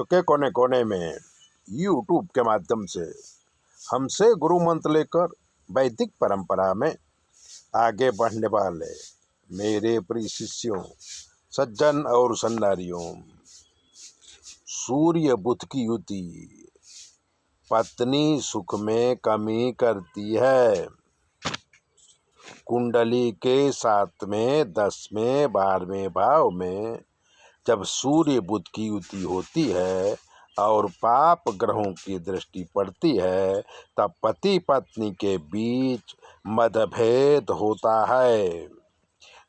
के कोने कोने में यूट्यूब के माध्यम से हमसे गुरु मंत्र लेकर वैदिक परंपरा में आगे बढ़ने वाले मेरे प्रिय शिष्यों, सज्जन और सन्नारियों, सूर्य बुध की युति पत्नी सुख में कमी करती है। कुंडली के 7वें, 10वें, 12वें भाव में जब सूर्य बुध की युति होती है और पाप ग्रहों की दृष्टि पड़ती है, तब पति पत्नी के बीच मतभेद होता है,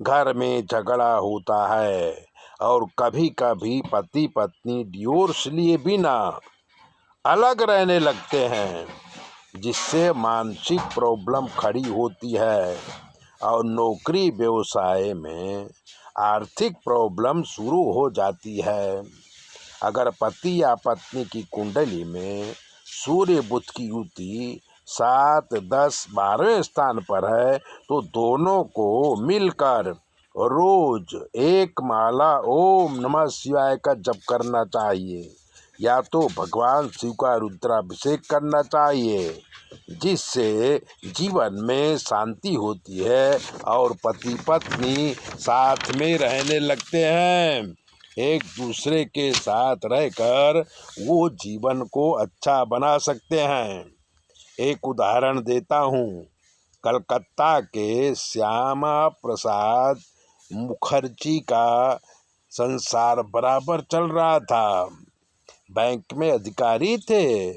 घर में झगड़ा होता है और कभी कभी पति पत्नी डिवोर्स लिए बिना अलग रहने लगते हैं, जिससे मानसिक प्रॉब्लम खड़ी होती है और नौकरी व्यवसाय में आर्थिक प्रॉब्लम शुरू हो जाती है। अगर पति या पत्नी की कुंडली में सूर्य बुध की युति 7, 10, 12वें स्थान पर है तो दोनों को मिलकर रोज एक माला ओम नमः शिवाय का जप करना चाहिए, या तो भगवान शिव का रुद्राभिषेक करना चाहिए, जिससे जीवन में शांति होती है और पति पत्नी साथ में रहने लगते हैं। एक दूसरे के साथ रहकर वो जीवन को अच्छा बना सकते हैं। एक उदाहरण देता हूँ। कलकत्ता के श्यामा प्रसाद मुखर्जी का संसार बराबर चल रहा था। बैंक में अधिकारी थे,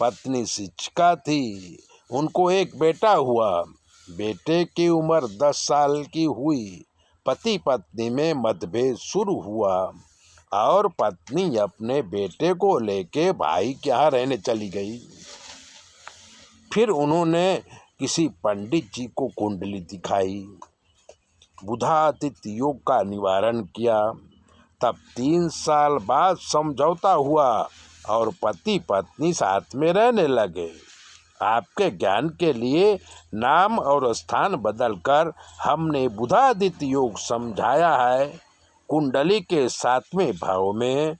पत्नी शिक्षिका थी, उनको एक बेटा हुआ। बेटे की उम्र 10 साल की हुई, पति पत्नी में मतभेद शुरू हुआ और पत्नी अपने बेटे को लेके भाई के यहाँ रहने चली गई। फिर उन्होंने किसी पंडित जी को कुंडली दिखाई, बुधादित्य योग का निवारण किया। तब 3 साल बाद समझौता हुआ और पति पत्नी साथ में रहने लगे। आपके ज्ञान के लिए नाम और स्थान बदलकर हमने बुधादित्य योग समझाया है। कुंडली के 7वें भाव में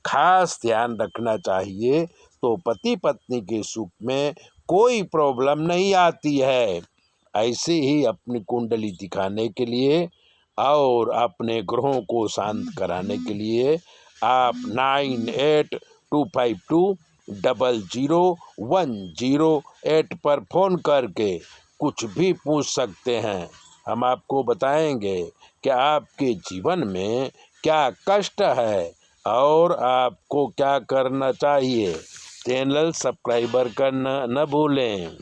खास ध्यान रखना चाहिए तो पति पत्नी के सुख में कोई प्रॉब्लम नहीं आती है। ऐसे ही अपनी कुंडली दिखाने के लिए और अपने ग्रहों को शांत कराने के लिए आप 9825200108 पर फ़ोन करके कुछ भी पूछ सकते हैं। हम आपको बताएंगे कि आपके जीवन में क्या कष्ट है और आपको क्या करना चाहिए। चैनल सब्सक्राइबर करना न भूलें।